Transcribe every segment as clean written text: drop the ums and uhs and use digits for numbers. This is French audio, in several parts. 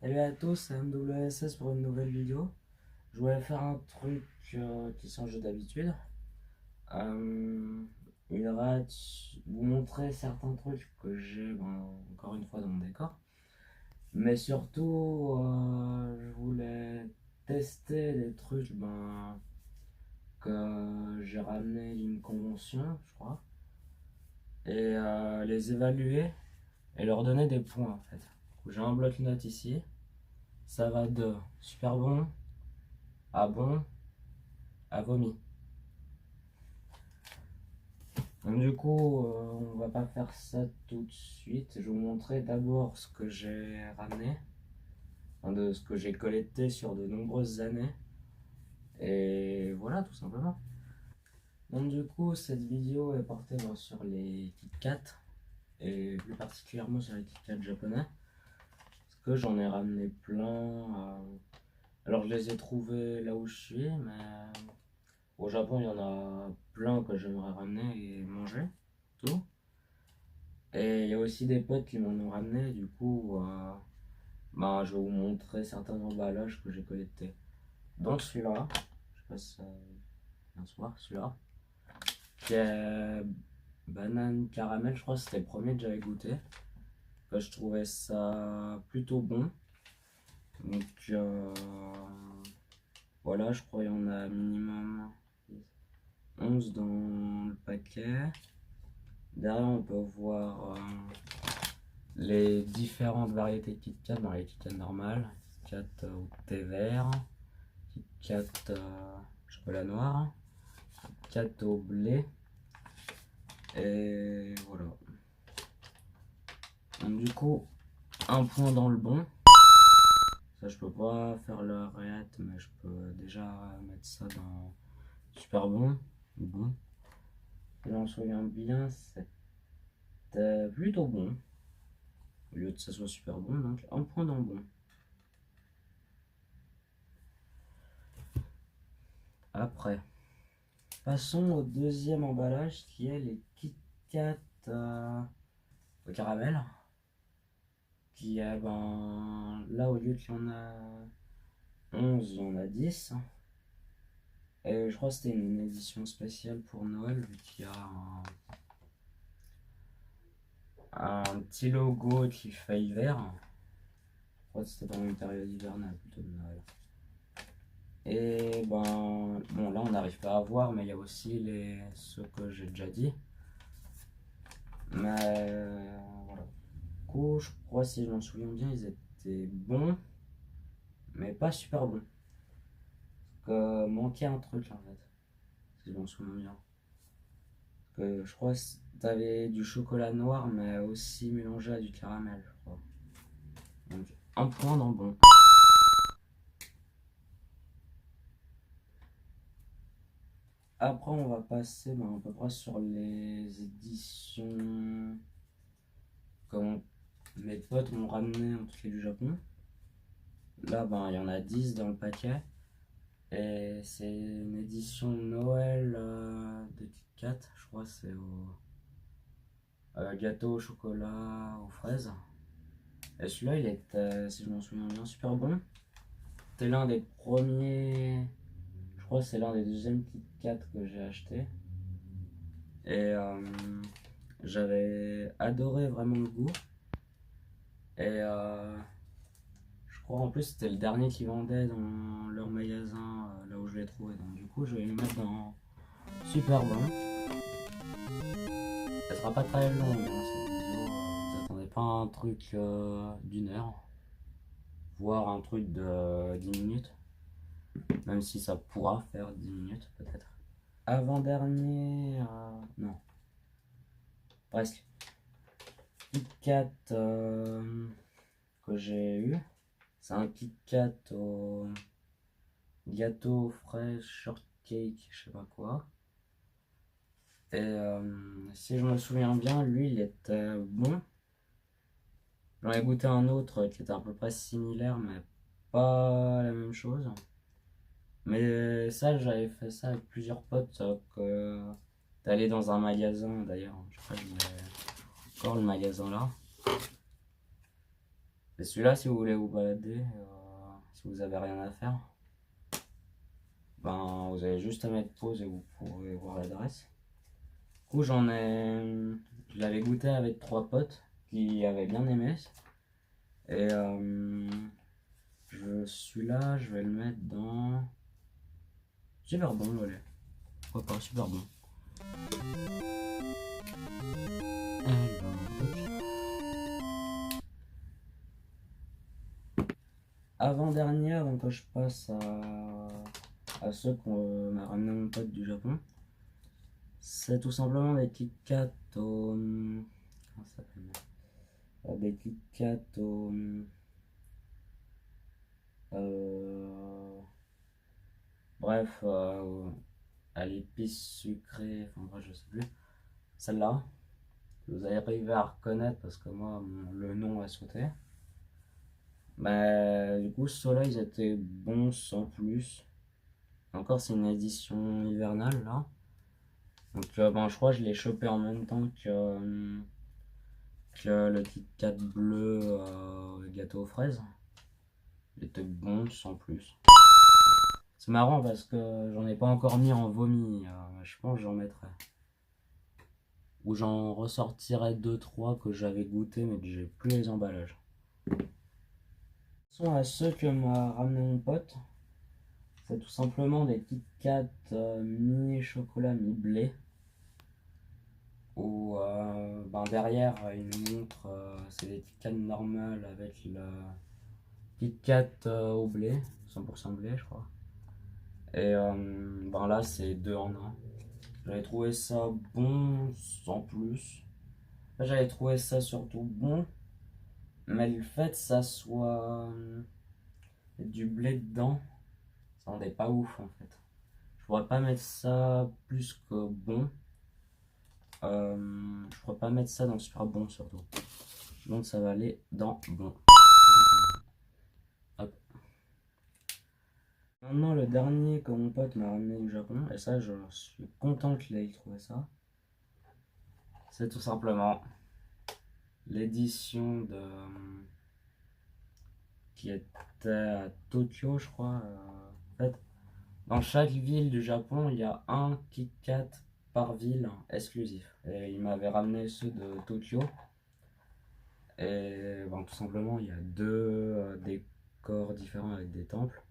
Salut à tous, c'est MWSS pour une nouvelle vidéo. Je voulais faire un truc qui change d'habitude. Euh, une rate, vous montrer certains trucs que j'ai encore une fois dans mon décor. Mais surtout, je voulais tester des trucs que j'ai ramenés d'une convention, je crois. Et les évaluer et leur donner des points en fait. J'ai un bloc-notes ici. Ça va de super bon à bon à vomi. Donc du coup, on va pas faire ça tout de suite. Je vais vous montrer d'abord ce que j'ai ramené, de ce que j'ai collecté sur de nombreuses années. Et voilà, tout simplement. Donc du coup, cette vidéo est portée sur les Kit Kat, et plus particulièrement sur les Kit Kat japonais. Parce que j'en ai ramené plein. Alors je les ai trouvés là où je suis, mais au Japon, il y en a plein que j'aimerais ramener et manger. Tout. Et il y a aussi des potes qui m'en ont ramené, du coup, je vais vous montrer certains emballages que j'ai collectés. Donc celui-là, je sais pas si ça vient se voir, celui-là, qui est banane caramel, je crois que c'était le premier que j'avais goûté. Que je trouvais ça plutôt bon. Donc voilà, je crois qu'il y en a minimum 11 dans le paquet. Derrière, on peut voir les différentes variétés de Kit Kat dans les Kit Kat normales, Kit Kat au thé vert, Kit Kat chocolat noir, Kit Kat au blé, et voilà. Donc du coup, un point dans le bon. Ça, je peux pas faire le réat, mais je peux déjà mettre ça dans super bon. Bon. Si j'en souviens bien, c'était plutôt bon. Au lieu de que ça soit super bon, donc un point dans le bon. Après, passons au deuxième emballage qui est les Kit Kat au caramel. Qui est là, au lieu qu'il y en a 11, il y en a 10. Et je crois que c'était une édition spéciale pour Noël, vu qu'il y a un petit logo qui fait hiver. Je crois que c'était pendant une période hivernale plutôt de Noël. Et bon, là on n'arrive pas à voir, mais il y a aussi ceux que j'ai déjà dit. Mais voilà. Du coup, je crois, si je m'en souviens bien, ils étaient bons, mais pas super bons. Que manquait un truc en fait, si je m'en souviens bien. Que je crois que t'avais du chocolat noir, mais aussi mélangé à du caramel, je crois. Donc, un point dans le bon. Après, on va passer à peu près sur les éditions comme mes potes m'ont ramené en tout cas du Japon. Là, il y en a 10 dans le paquet. Et c'est une édition Noël de Kit Kat. Je crois que c'est au gâteau au chocolat aux fraises. Et celui-là, il est, si je m'en souviens bien, super bon. C'était l'un des premiers. Je crois que c'est l'un des deuxièmes Kit Kat que j'ai acheté. Et j'avais adoré vraiment le goût. Et je crois en plus c'était le dernier qui vendait dans leur magasin, là où je l'ai trouvé. Donc du coup, je vais le mettre dans super bon. Elle sera pas très longue cette vidéo. Vous attendez pas un truc d'une heure, voire un truc de 10 minutes. Même si ça pourra faire 10 minutes peut-être. Avant-dernier. Non. Presque. Kit Kat que j'ai eu. C'est un Kit Kat au gâteau frais, shortcake, je sais pas quoi. Et si je me souviens bien, lui il était bon. J'en ai goûté un autre qui était à peu près similaire, mais pas la même chose. Mais ça, j'avais fait ça avec plusieurs potes d'aller dans un magasin d'ailleurs. Je crois que j'ai encore le magasin là. Et celui-là, si vous voulez vous balader, si vous avez rien à faire, ben vous avez juste à mettre pause et vous pourrez voir l'adresse. Du coup, je l'avais goûté avec 3 potes qui avaient bien aimé. Et celui-là, je vais le mettre dans. Super bon le lait. Pourquoi pas, super bon. Avant-dernier, avant que je passe à ceux qu'on m'a ramené mon pote du Japon, c'est tout simplement des Kit Kat au. Comment ça s'appelle? Des Kit Kat au. Bref, à l'épice sucrée, enfin bref, je sais plus. Celle-là, vous allez arriver à reconnaître parce que moi, le nom a sauté. Mais du coup, ceux-là, ils étaient bons sans plus. Encore, c'est une édition hivernale là. Donc, ben, je crois que je l'ai chopé en même temps que le Kit Kat bleu gâteau aux fraises. Il était bon sans plus. C'est marrant parce que j'en ai pas encore mis en vomi. Je pense que j'en mettrai. Ou j'en ressortirai 2-3 que j'avais goûté mais que j'ai plus les emballages. Sont à ceux que m'a ramené mon pote, c'est tout simplement des Kit Kat mi-chocolat mi-blé. Ou ben derrière une montre, c'est des Kit Kat normales avec le Kit Kat au blé, 100% blé je crois. Et ben là c'est 2 en 1. J'avais trouvé ça bon sans plus. J'avais trouvé ça surtout bon, mais le fait que ça soit du blé dedans, ça rendait pas ouf en fait. Je pourrais pas mettre ça plus que bon. Je pourrais pas mettre ça dans super bon surtout. Donc ça va aller dans bon. Hop. Maintenant le dernier que mon pote m'a ramené du Japon, et ça je suis content qu'il ait trouvé ça. C'est tout simplement l'édition de qui était à Tokyo je crois. En fait, dans chaque ville du Japon, il y a un Kit Kat par ville exclusif. Et il m'avait ramené ceux de Tokyo. Et bon, tout simplement, il y a 2 décors différents avec des temples.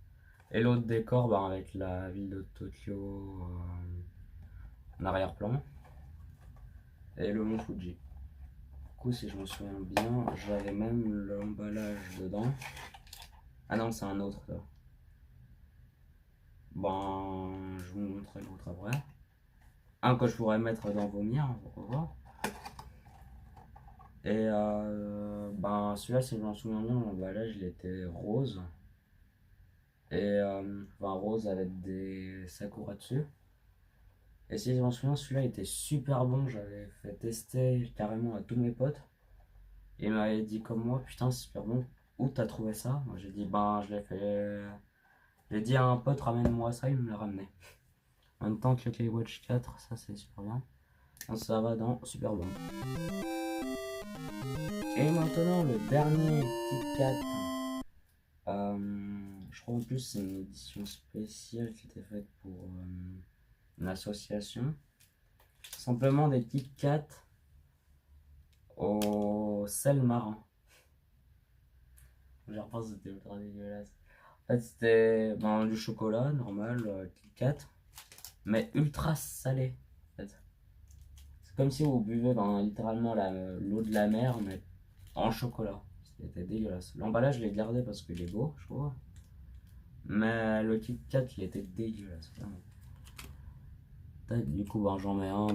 Et l'autre décor avec la ville de Tokyo en arrière-plan. Et le mont Fuji. Du coup, si je me souviens bien, j'avais même l'emballage dedans. Ah non, c'est un autre là. Ben, je vous montrerai l'autre après. Un que je pourrais mettre dans vomir, on va voir. Et ben celui-là, si je m'en souviens bien, l'emballage il était rose. Et enfin rose avec des sakura dessus. Et si je m'en souviens, celui-là était super bon. J'avais fait tester carrément à tous mes potes. Ils m'avaient dit comme moi, putain, c'est super bon. Où t'as trouvé ça? Moi j'ai dit, ben je l'ai fait. J'ai dit à un pote, ramène-moi ça, il me l'a ramené. En même temps que le K-Watch 4, ça c'est super bien. Donc, ça va dans super bon. Et maintenant, le dernier Kit Kat. Je crois en plus c'est une édition spéciale qui était faite pour une association. Simplement des Kit Kat au sel marin. Je repense, c'était ultra dégueulasse. En fait, c'était du chocolat normal, Kit Kat, mais ultra salé. En fait. C'est comme si vous buvez littéralement l'eau de la mer, mais en chocolat. C'était dégueulasse. L'emballage, je l'ai gardé parce qu'il est beau, je trouve. Mais le Kit Kat, il était dégueulasse, vraiment. Du coup, j'en mets un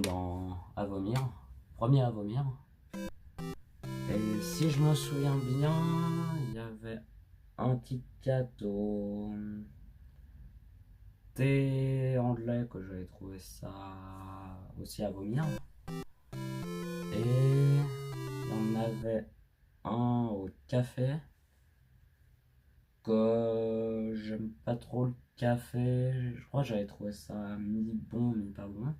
à vomir. Premier à vomir. Et si je me souviens bien, il y avait un Kit Kat au thé anglais que j'avais trouvé ça aussi à vomir. Et il y en avait un au café que j'aime pas trop le café. Je crois que j'avais trouvé ça mi bon, mi pas bon.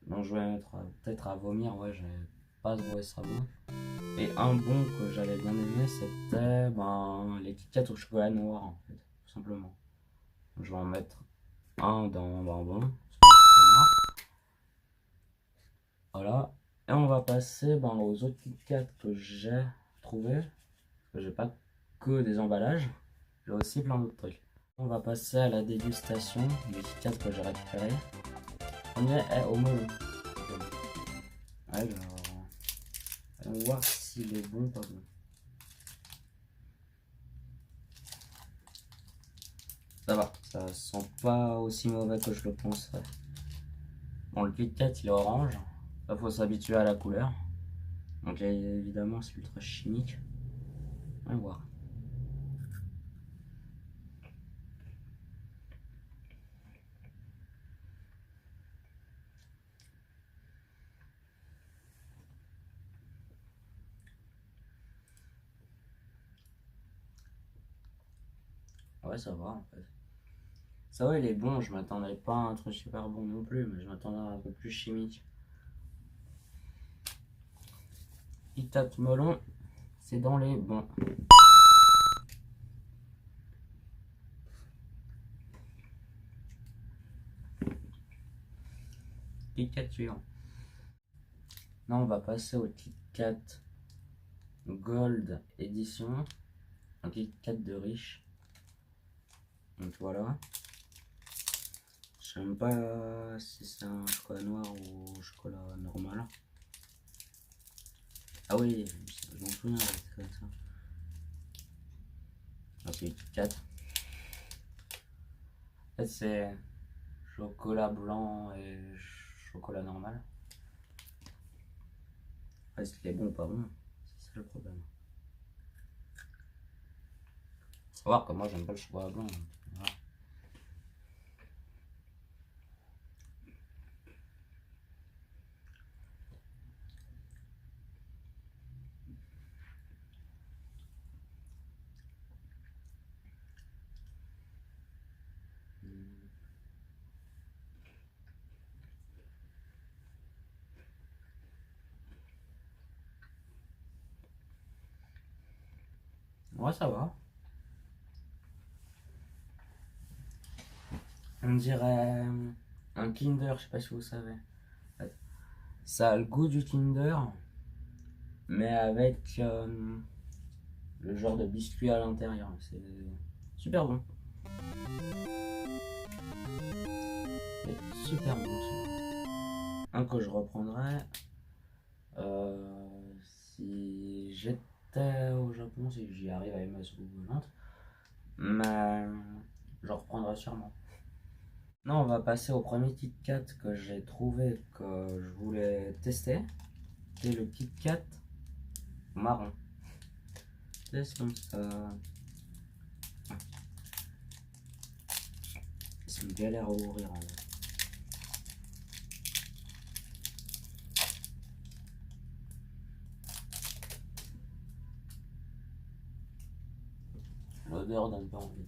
Donc je vais mettre peut-être à vomir, ouais, j'avais pas trouvé ça bon. Et un bon que j'avais bien aimé, c'était les Kit Kat au chocolat noir, en fait, tout simplement. Je vais en mettre un dans bon. Voilà. Et on va passer aux autres Kit Kat que j'ai trouvé. Parce que j'ai pas que des emballages, j'ai aussi plein d'autres trucs. On va passer à la dégustation des Kit Kat que j'ai récupéré. Le premier est au melon. Alors, allons voir s'il est bon ou pas bon. Ça va, ça sent pas aussi mauvais que je le penserais. Bon, le Kit Kat il est orange, il faut s'habituer à la couleur. Donc évidemment c'est ultra chimique. On va voir. Ouais, ça va en fait. Ça va, il est bon, je m'attendais pas à un truc super bon non plus, mais je m'attendais à un peu plus chimique. Kit Kat melon, c'est dans les bons. Kit Kat suivant. Là, on va passer au Kit Kat Gold Edition. Un Kit Kat de riche. Donc voilà. Je sais même pas si c'est un chocolat noir ou chocolat normal. Ah oui, je m'en souviens, c'est comme ça. Ah, c'est Kit Kat. En fait, c'est chocolat blanc et chocolat normal. Est-ce qu'il est bon ou pas bon? C'est ça le problème. Faut savoir que moi j'aime pas le chocolat blanc. Voilà. Ouais, ça va. On dirait un Kinder, je sais pas si vous savez. Ça a le goût du Kinder, mais avec le genre de biscuit à l'intérieur. C'est super bon. C'est super bon celui-là. Un que je reprendrai si j'étais au Japon, si j'y arrive avec ma soucoupe volante. Mais je reprendrai sûrement. Non, on va passer au premier Kit Kat que j'ai trouvé que je voulais tester. C'est le Kit Kat marron. C'est comme ça. C'est une galère à ouvrir en fait. L'odeur donne pas envie.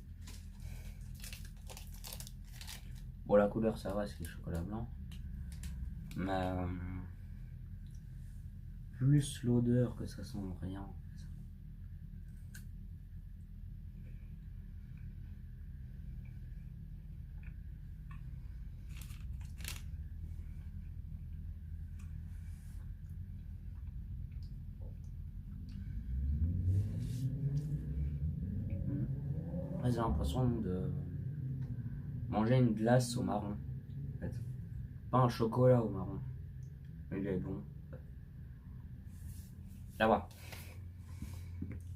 Bon, la couleur ça va, c'est le chocolat blanc. Mais plus l'odeur que ça sent rien. J'ai l'impression de manger une glace au marron. En fait. Pas un chocolat au marron. Mais il est bon. Là-bas.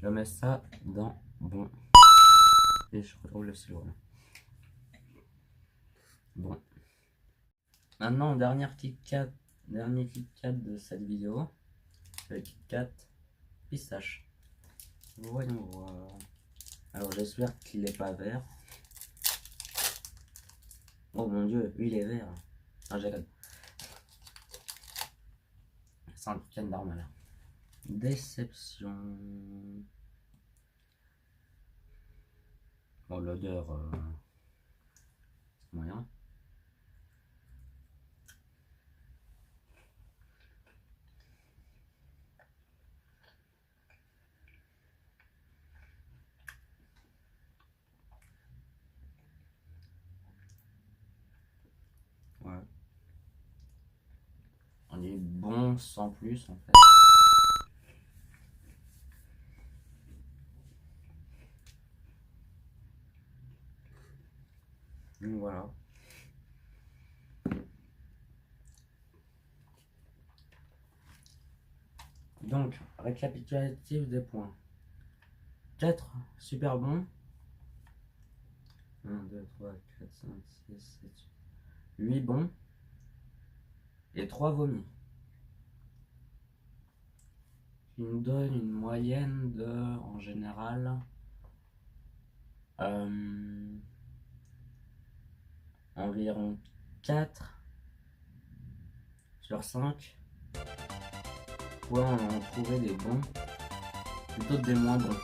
Je mets ça dans bon. Et je retrouve le sirop. Bon. Maintenant, dernier Kit Kat de cette vidéo. Le Kit Kat pistache. Voyons voir. Alors j'espère qu'il n'est pas vert. Oh mon dieu, lui il est vert. Non, j'ai c'est un Kit Kat normal. Déception. Bon, l'odeur, c'est moyen. réponse sans plus en fait. Donc voilà. Donc, récapitulatif des points. 4 super bons. 1, 2, 3, 4, 5, 6, 7, 8 bons. Et 3 vomis. Qui nous donne une moyenne de, en général, environ 4 sur 5 fois on en trouver des bons plutôt que des moins bons.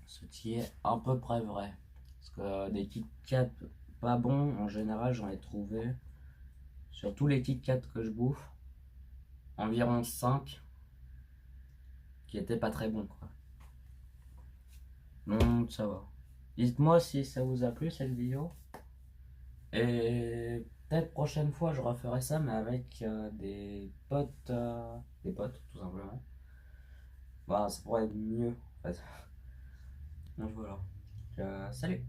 Ce qui est à peu près vrai. Parce que des Kit Kat pas bons, en général, j'en ai trouvé sur tous les Kit Kat que je bouffe, environ 5 qui étaient pas très bons, quoi. Donc ça va. Dites-moi si ça vous a plu cette vidéo. Et peut-être prochaine fois je referai ça mais avec des potes tout simplement. Bah ça pourrait être mieux en fait. Donc voilà. Salut.